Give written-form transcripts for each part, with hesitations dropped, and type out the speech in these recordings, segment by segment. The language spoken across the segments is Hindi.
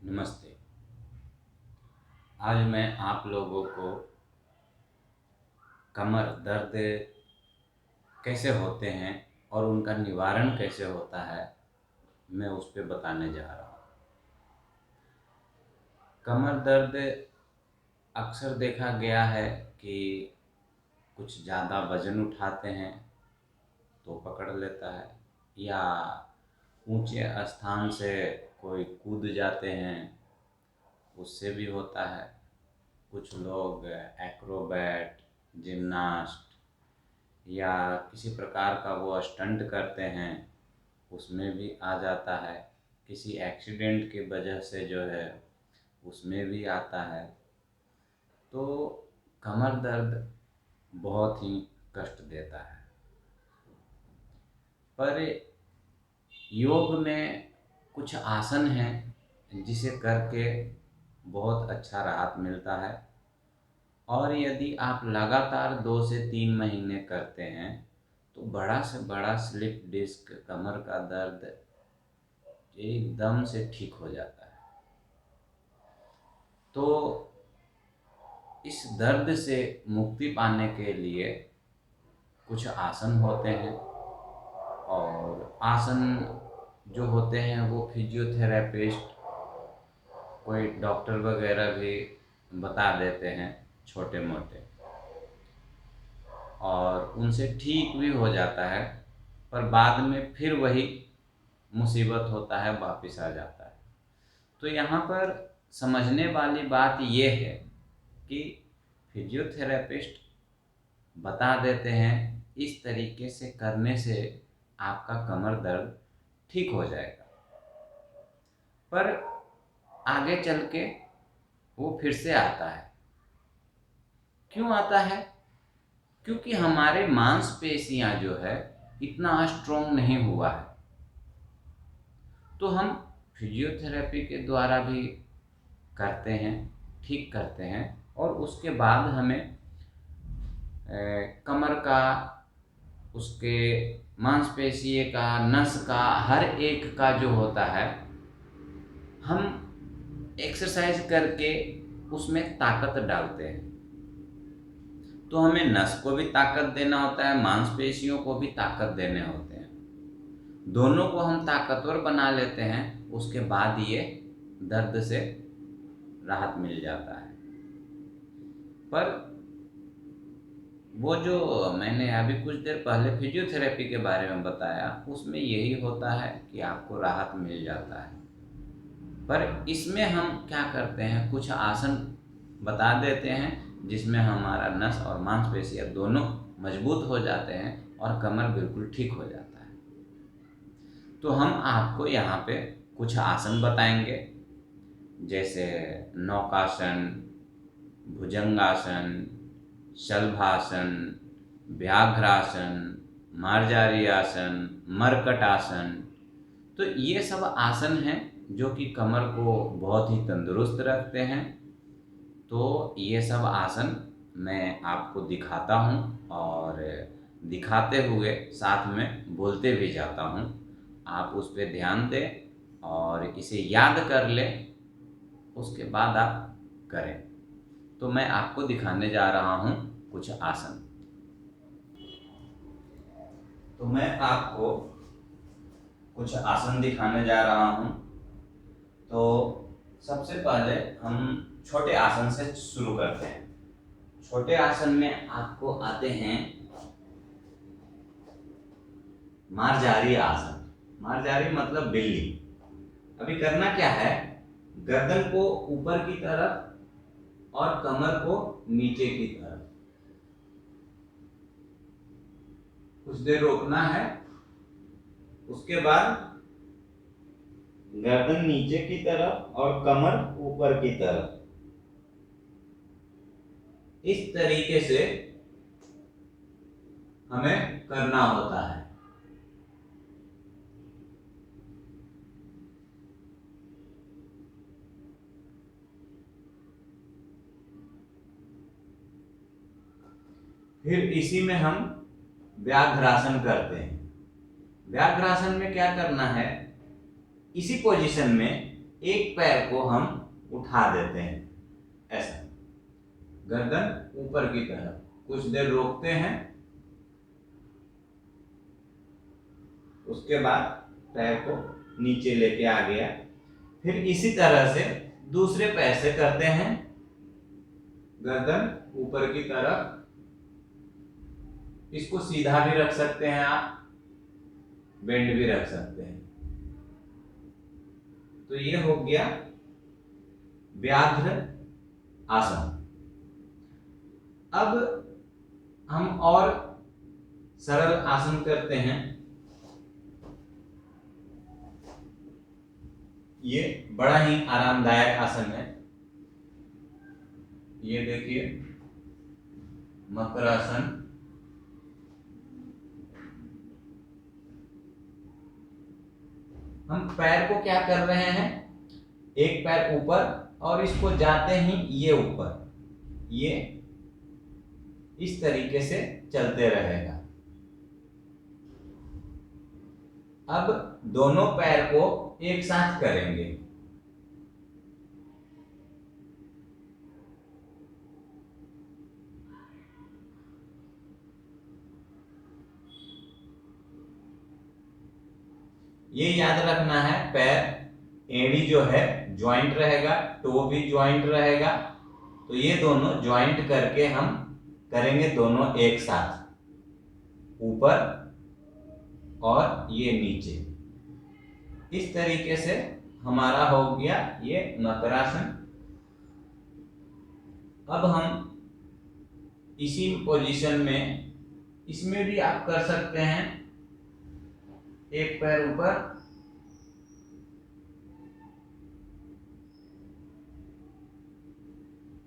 नमस्ते। आज मैं आप लोगों को कमर दर्द कैसे होते हैं और उनका निवारण कैसे होता है, मैं उस पे बताने जा रहा हूँ। कमर दर्द अक्सर देखा गया है कि कुछ ज़्यादा वज़न उठाते हैं तो पकड़ लेता है, या ऊंचे स्थान से कोई कूद जाते हैं उससे भी होता है। कुछ लोग एक्रोबैट, जिम्नास्ट या किसी प्रकार का वो स्टंट करते हैं उसमें भी आ जाता है। किसी एक्सीडेंट की वजह से जो है उसमें भी आता है। तो कमर दर्द बहुत ही कष्ट देता है। पर योग में कुछ आसन हैं जिसे करके बहुत अच्छा राहत मिलता है, और यदि आप लगातार 2 से 3 महीने करते हैं तो बड़ा से बड़ा स्लिप डिस्क, कमर का दर्द एकदम से ठीक हो जाता है। तो इस दर्द से मुक्ति पाने के लिए कुछ आसन होते हैं, और आसन जो होते हैं वो फिजियोथेरेपिस्ट, कोई डॉक्टर वगैरह भी बता देते हैं छोटे मोटे, और उनसे ठीक भी हो जाता है। पर बाद में फिर वही मुसीबत होता है, वापस आ जाता है। तो यहाँ पर समझने वाली बात ये है कि फिजियोथेरेपिस्ट बता देते हैं इस तरीके से करने से आपका कमर दर्द ठीक हो जाएगा, पर आगे चल के वो फिर से आता है। क्यों आता है? क्योंकि हमारे मांसपेशियां जो है इतना स्ट्रोंग नहीं हुआ है। तो हम फिजियोथेरेपी के द्वारा भी करते हैं, ठीक करते हैं, और उसके बाद हमें कमर का, उसके मांसपेशी का, नस का, हर एक का जो होता है, हम एक्सरसाइज करके उसमें ताकत डालते हैं। तो हमें नस को भी ताकत देना होता है, मांसपेशियों को भी ताकत देने होते हैं। दोनों को हम ताकतवर बना लेते हैं, उसके बाद ये दर्द से राहत मिल जाता है। पर वो जो मैंने अभी कुछ देर पहले फिजियोथेरेपी के बारे में बताया, उसमें यही होता है कि आपको राहत मिल जाता है। पर इसमें हम क्या करते हैं, कुछ आसन बता देते हैं जिसमें हमारा नस और मांसपेशियां दोनों मजबूत हो जाते हैं और कमर बिल्कुल ठीक हो जाता है। तो हम आपको यहाँ पे कुछ आसन बताएंगे, जैसे नौकासन, भुजंगासन, शलभासन, व्याघ्रासन, मार्जारी आसन, मरकट आसन। तो ये सब आसन हैं जो कि कमर को बहुत ही तंदुरुस्त रखते हैं। तो ये सब आसन मैं आपको दिखाता हूँ, और दिखाते हुए साथ में बोलते भी जाता हूँ। आप उस पर ध्यान दें और इसे याद कर लें, उसके बाद आप करें। तो मैं आपको दिखाने जा रहा हूँ कुछ आसन। तो मैं आपको कुछ आसन दिखाने जा रहा हूँ। तो सबसे पहले हम छोटे आसन से शुरू करते हैं। छोटे आसन में आपको आते हैं मार्जारी आसन। मार्जारी मतलब बिल्ली। अभी करना क्या है, गर्दन को ऊपर की तरफ और कमर को नीचे की तरफ कुछ देर रोकना है। उसके बाद गर्दन नीचे की तरफ और कमर ऊपर की तरफ, इस तरीके से हमें करना होता है। फिर इसी में हम व्याघ्रासन करते हैं। व्याघ्रासन में क्या करना है, इसी पोजीशन में एक पैर को हम उठा देते हैं, ऐसा गर्दन ऊपर की तरफ, कुछ देर रोकते हैं, उसके बाद पैर को नीचे लेके आ गया। फिर इसी तरह से दूसरे पैर से करते हैं, गर्दन ऊपर की तरफ, इसको सीधा भी रख सकते हैं आप, बेंड भी रख सकते हैं। तो ये हो गया व्याघ्र आसन। अब हम और सरल आसन करते हैं। ये बड़ा ही आरामदायक आसन है। ये देखिए मकरासन। हम पैर को क्या कर रहे हैं, एक पैर ऊपर और इसको जाते ही ये ऊपर, ये इस तरीके से चलते रहेगा। अब दोनों पैर को एक साथ करेंगे। ये याद रखना है, पैर एड़ी जो है ज्वाइंट रहेगा, टो भी ज्वाइंट रहेगा। तो ये दोनों ज्वाइंट करके हम करेंगे, दोनों एक साथ, ऊपर और ये नीचे। इस तरीके से हमारा हो गया ये मकरासन। अब हम इसी पोजीशन में, इसमें भी आप कर सकते हैं, एक पैर ऊपर,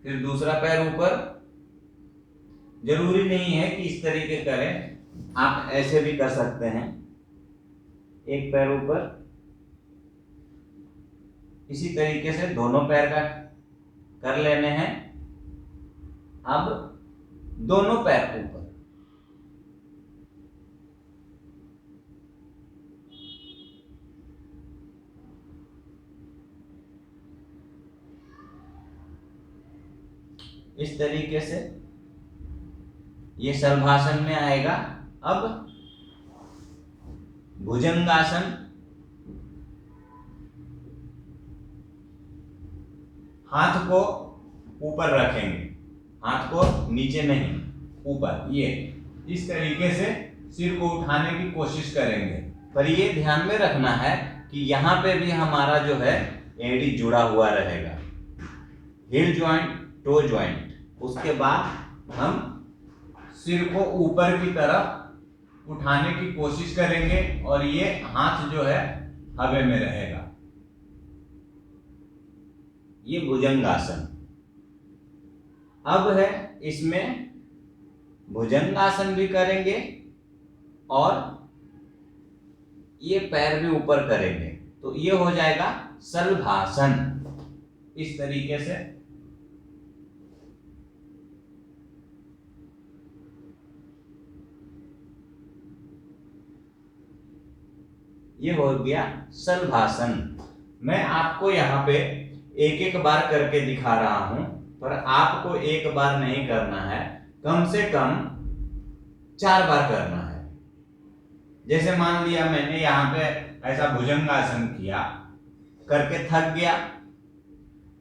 फिर दूसरा पैर ऊपर। जरूरी नहीं है कि इस तरीके करें, आप ऐसे भी कर सकते हैं, एक पैर ऊपर, इसी तरीके से दोनों पैर का कर लेने हैं। अब दोनों पैर ऊपर, इस तरीके से ये शलभासन में आएगा। अब भुजंगासन। हाथ को ऊपर रखेंगे, हाथ को नीचे नहीं, ऊपर, ये इस तरीके से सिर को उठाने की कोशिश करेंगे। पर ये ध्यान में रखना है कि यहाँ पे भी हमारा जो है एड़ी जुड़ा हुआ रहेगा, हिल ज्वाइंट, टो ज्वाइंट। उसके बाद हम सिर को ऊपर की तरफ उठाने की कोशिश करेंगे और ये हाथ जो है हवा में रहेगा। ये भुजंगासन। अब है इसमें भुजंगासन भी करेंगे और ये पैर भी ऊपर करेंगे, तो ये हो जाएगा शलभासन। इस तरीके से ये हो गया शलभासन। मैं आपको यहाँ पे एक एक बार करके दिखा रहा हूं, पर आपको एक बार नहीं करना है, कम से कम 4 बार करना है। जैसे मान लिया मैंने यहाँ पे ऐसा भुजंगासन किया, करके थक गया,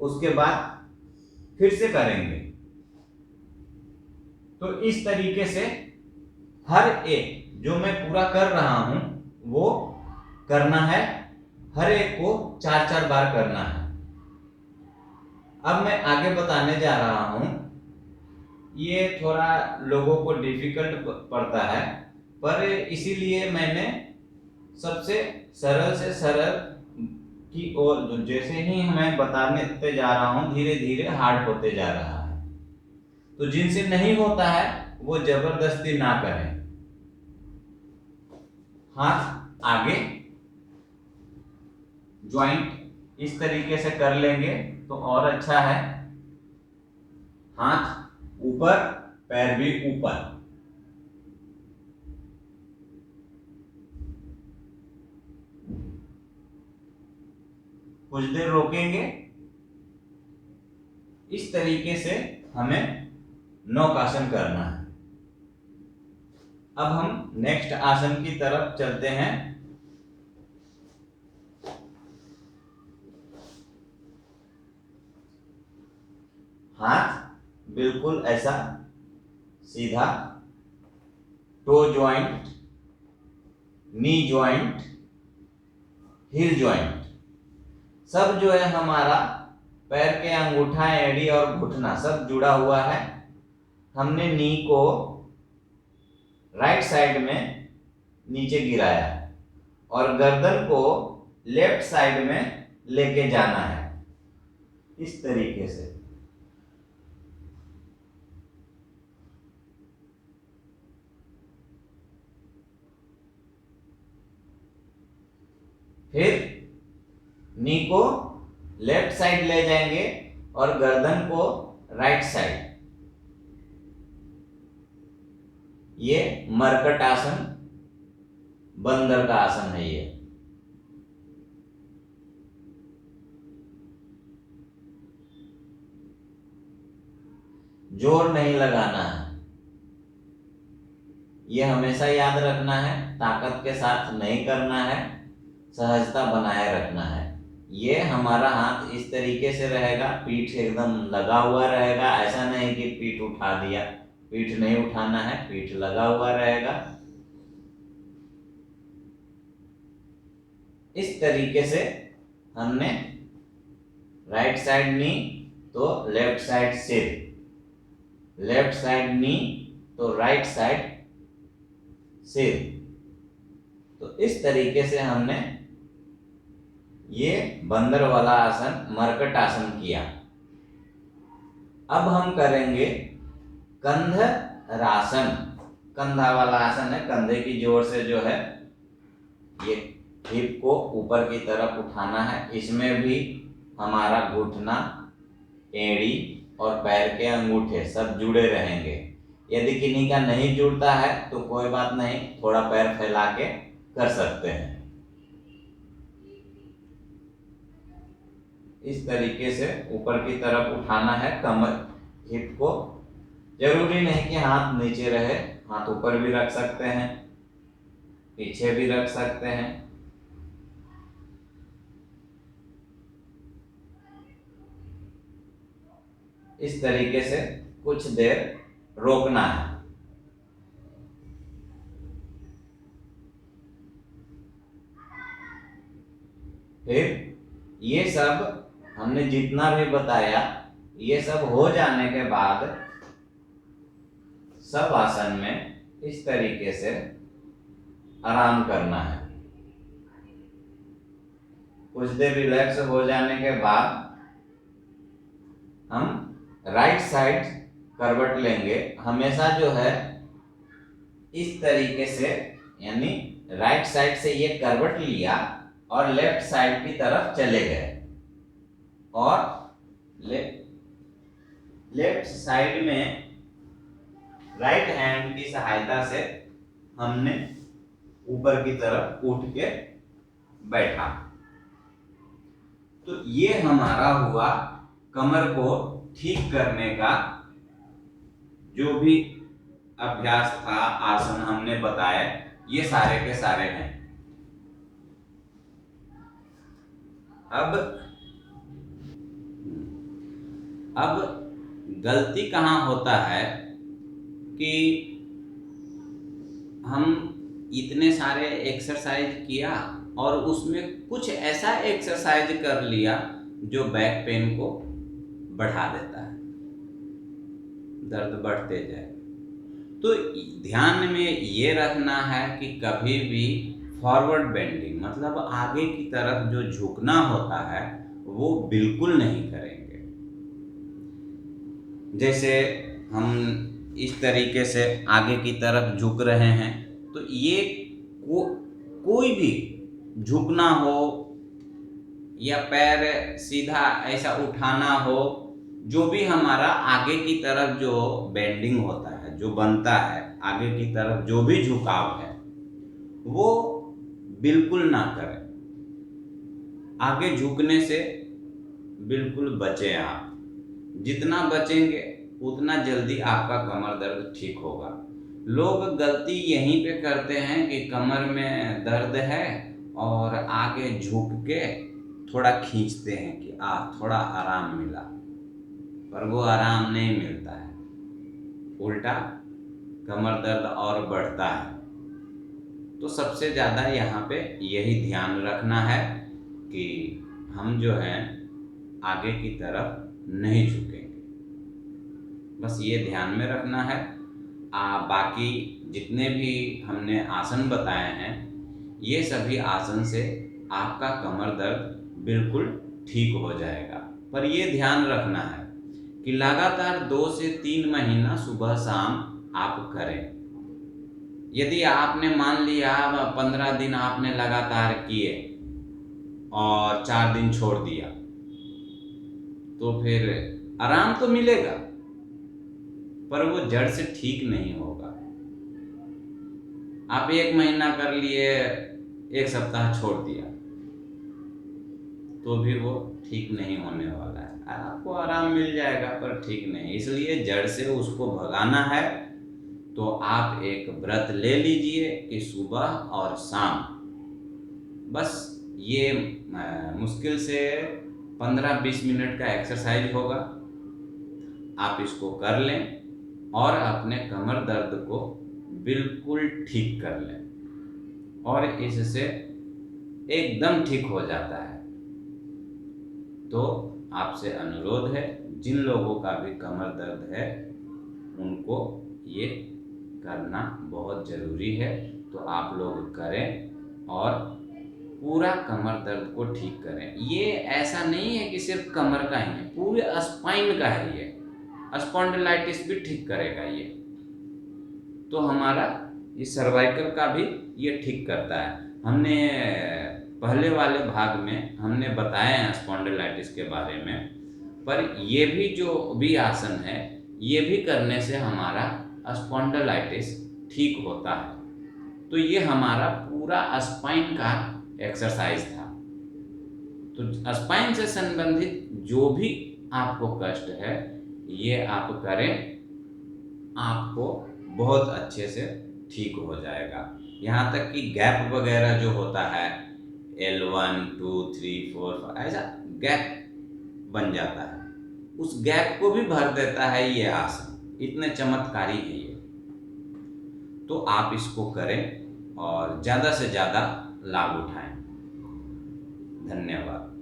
उसके बाद फिर से करेंगे। तो इस तरीके से हर एक जो मैं पूरा कर रहा हूं वो करना है, हर एक को 4-4 बार करना है। अब मैं आगे बताने जा रहा हूं, ये थोड़ा लोगों को डिफिकल्ट पड़ता है, पर इसीलिए मैंने सबसे सरल से सरल की ओर, जैसे ही मैं बताने जा रहा हूं धीरे धीरे हार्ड होते जा रहा है। तो जिनसे नहीं होता है वो जबरदस्ती ना करें। हाथ आगे, ज्वाइंट इस तरीके से कर लेंगे तो और अच्छा है। हाथ ऊपर, पैर भी ऊपर। कुछ देर रोकेंगे। इस तरीके से हमें नौकासन करना है। अब हम नेक्स्ट आसन की तरफ चलते हैं। हाथ बिल्कुल ऐसा सीधा, toe joint, knee joint, heel joint, सब जो है हमारा पैर के अंगूठा, एड़ी और घुटना सब जुड़ा हुआ है। हमने नी को राइट साइड में नीचे गिराया और गर्दन को लेफ्ट साइड में लेके जाना है, इस तरीके से। फिर नी को लेफ्ट साइड ले जाएंगे और गर्दन को राइट साइड। ये मरकट आसन, बंदर का आसन है ये। जोर नहीं लगाना है, ये हमेशा याद रखना है। ताकत के साथ नहीं करना है, सहजता बनाए रखना है। ये हमारा हाथ इस तरीके से रहेगा, पीठ एकदम लगा हुआ रहेगा। ऐसा नहीं कि पीठ उठा दिया, पीठ नहीं उठाना है, पीठ लगा हुआ रहेगा। इस तरीके से हमने राइट साइड नी तो लेफ्ट साइड सिर, लेफ्ट साइड नी तो राइट साइड सिर। तो इस तरीके से हमने ये बंदर वाला आसन, मरकट आसन किया। अब हम करेंगे कंधरासन। कंधा वाला आसन है, कंधे की जोर से जो है ये हिप को ऊपर की तरफ उठाना है। इसमें भी हमारा घुटना, एड़ी और पैर के अंगूठे सब जुड़े रहेंगे। यदि किन्हीं का नहीं जुड़ता है तो कोई बात नहीं, थोड़ा पैर फैला के कर सकते हैं। इस तरीके से ऊपर की तरफ उठाना है कमर, हिप को। जरूरी नहीं कि हाथ नीचे रहे, हाथ ऊपर भी रख सकते हैं, पीछे भी रख सकते हैं। इस तरीके से कुछ देर रोकना है। फिर ये सब हमने जितना भी बताया, ये सब हो जाने के बाद सब आसन में इस तरीके से आराम करना है। कुछ देर रिलैक्स हो जाने के बाद हम राइट साइड करवट लेंगे। हमेशा जो है इस तरीके से, यानी राइट साइड से ये करवट लिया और लेफ्ट साइड की तरफ चले गए और लेफ्ट साइड में राइट हैंड की सहायता से हमने ऊपर की तरफ उठ के बैठा। तो ये हमारा हुआ कमर को ठीक करने का जो भी अभ्यास था, आसन हमने बताए, ये सारे के सारे हैं। अब गलती कहाँ होता है कि हम इतने सारे एक्सरसाइज किया और उसमें कुछ ऐसा एक्सरसाइज कर लिया जो बैक पेन को बढ़ा देता है, दर्द बढ़ते जाए। तो ध्यान में ये रखना है कि कभी भी फॉरवर्ड बेंडिंग, मतलब आगे की तरफ जो झुकना होता है वो बिल्कुल नहीं करेंगे। जैसे हम इस तरीके से आगे की तरफ झुक रहे हैं, तो ये कोई भी झुकना हो या पैर सीधा ऐसा उठाना हो, जो भी हमारा आगे की तरफ जो बेंडिंग होता है, जो बनता है आगे की तरफ, जो भी झुकाव है वो बिल्कुल ना करें। आगे झुकने से बिल्कुल बचें आप। जितना बचेंगे उतना जल्दी आपका कमर दर्द ठीक होगा। लोग गलती यहीं पे करते हैं कि कमर में दर्द है और आगे झुक के थोड़ा खींचते हैं कि थोड़ा आराम मिला, पर वो आराम नहीं मिलता है, उल्टा कमर दर्द और बढ़ता है। तो सबसे ज़्यादा यहाँ पे यही ध्यान रखना है कि हम जो हैं आगे की तरफ नहीं झुकेंगे, बस ये ध्यान में रखना है। बाकी जितने भी हमने आसन बताए हैं, ये सभी आसन से आपका कमर दर्द बिल्कुल ठीक हो जाएगा। पर ये ध्यान रखना है कि लगातार 2 से 3 महीना सुबह शाम आप करें। यदि आपने मान लिया 15 दिन आपने लगातार किए और 4 दिन छोड़ दिया, तो फिर आराम तो मिलेगा पर वो जड़ से ठीक नहीं होगा। आप 1 महीना कर लिए, 1 सप्ताह छोड़ दिया, तो भी वो ठीक नहीं होने वाला है। आपको आराम मिल जाएगा पर ठीक नहीं। इसलिए जड़ से उसको भगाना है तो आप एक व्रत ले लीजिए कि सुबह और शाम, बस ये मुश्किल से 15-20 मिनट का एक्सरसाइज होगा। आप इसको कर लें और अपने कमर दर्द को बिल्कुल ठीक कर लें और इससे एकदम ठीक हो जाता है। तो आपसे अनुरोध है, जिन लोगों का भी कमर दर्द है उनको ये करना बहुत ज़रूरी है। तो आप लोग करें और पूरा कमर दर्द को ठीक करें। ये ऐसा नहीं है कि सिर्फ कमर का ही है, पूरे स्पाइन का है। ये स्पॉन्डिलाइटिस भी ठीक करेगा ये। तो हमारा ये सर्वाइकल का भी ये ठीक करता है। हमने पहले वाले भाग में हमने बताए हैं स्पॉन्डिलाइटिस के बारे में, पर ये भी जो भी आसन है ये भी करने से हमारा स्पॉन्डिलाइटिस ठीक होता है। तो ये हमारा पूरा स्पाइन का एक्सरसाइज था। तो स्पाइन से संबंधित जो भी आपको कष्ट है ये आप करें, आपको बहुत अच्छे से ठीक हो जाएगा। यहाँ तक कि गैप वगैरह जो होता है L1, 2, 3, 4, 5 ऐसा गैप बन जाता है, उस गैप को भी भर देता है ये आसन। इतने चमत्कारी है ये। तो आप इसको करें और ज़्यादा से ज़्यादा लाभ उठाएं। धन्यवाद।